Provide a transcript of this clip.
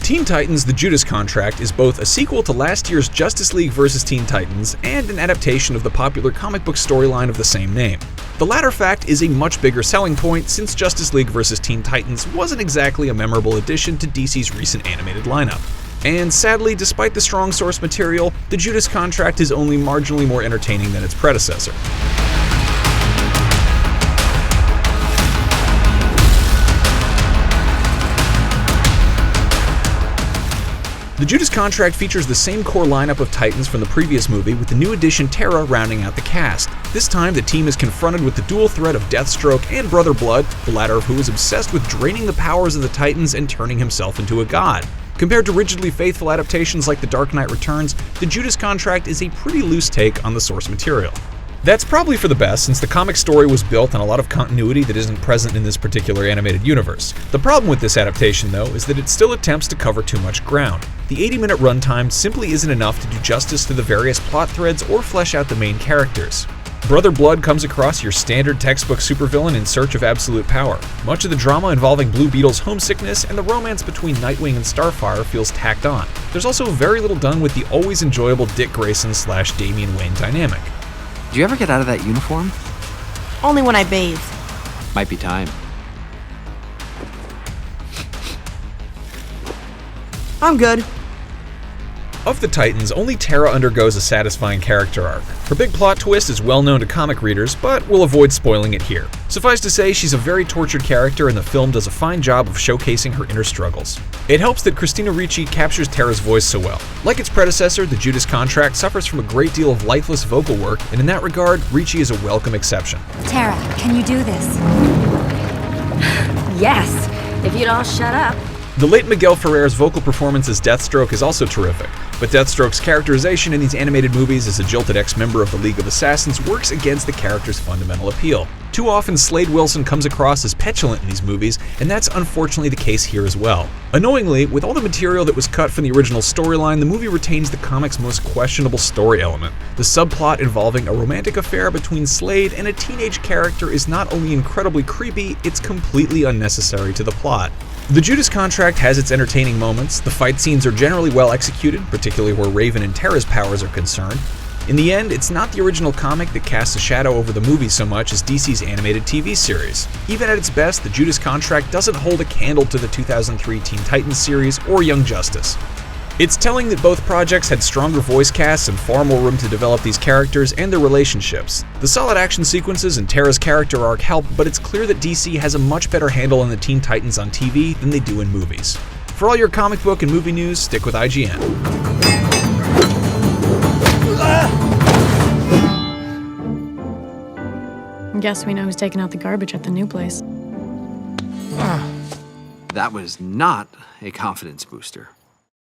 Teen Titans: The Judas Contract is both a sequel to last year's Justice League vs. Teen Titans and an adaptation of the popular comic book storyline of the same name. The latter fact is a much bigger selling point since Justice League vs. Teen Titans wasn't exactly a memorable addition to DC's recent animated lineup. And sadly, despite the strong source material, The Judas Contract is only marginally more entertaining than its predecessor. The Judas Contract features the same core lineup of Titans from the previous movie, with the new addition Terra rounding out the cast. This time, the team is confronted with the dual threat of Deathstroke and Brother Blood, the latter of who is obsessed with draining the powers of the Titans and turning himself into a god. Compared to rigidly faithful adaptations like The Dark Knight Returns, The Judas Contract is a pretty loose take on the source material. That's probably for the best, since the comic story was built on a lot of continuity that isn't present in this particular animated universe. The problem with this adaptation, though, is that it still attempts to cover too much ground. The 80-minute runtime simply isn't enough to do justice to the various plot threads or flesh out the main characters. Brother Blood comes across your standard textbook supervillain in search of absolute power. Much of the drama involving Blue Beetle's homesickness and the romance between Nightwing and Starfire feels tacked on. There's also very little done with the always enjoyable Dick Grayson/Damian Wayne dynamic. Do you ever get out of that uniform? Only when I bathe. Might be time. I'm good. Of the Titans, only Terra undergoes a satisfying character arc. Her big plot twist is well known to comic readers, but we'll avoid spoiling it here. Suffice to say, she's a very tortured character, and the film does a fine job of showcasing her inner struggles. It helps that Christina Ricci captures Terra's voice so well. Like its predecessor, The Judas Contract suffers from a great deal of lifeless vocal work, and in that regard, Ricci is a welcome exception. Terra, can you do this? Yes, if you'd all shut up. The late Miguel Ferrer's vocal performance as Deathstroke is also terrific, but Deathstroke's characterization in these animated movies as a jilted ex-member of the League of Assassins works against the character's fundamental appeal. Too often, Slade Wilson comes across as petulant in these movies, and that's unfortunately the case here as well. Annoyingly, with all the material that was cut from the original storyline, the movie retains the comic's most questionable story element. The subplot involving a romantic affair between Slade and a teenage character is not only incredibly creepy, it's completely unnecessary to the plot. The Judas Contract has its entertaining moments. The fight scenes are generally well executed, particularly where Raven and Terra's powers are concerned. In the end, it's not the original comic that casts a shadow over the movie so much as DC's animated TV series. Even at its best, The Judas Contract doesn't hold a candle to the 2003 Teen Titans series or Young Justice. It's telling that both projects had stronger voice casts and far more room to develop these characters and their relationships. The solid action sequences and Terra's character arc help, but it's clear that DC has a much better handle on the Teen Titans on TV than they do in movies. For all your comic book and movie news, stick with IGN. Guess we know who's taking out the garbage at the new place. That was not a confidence booster.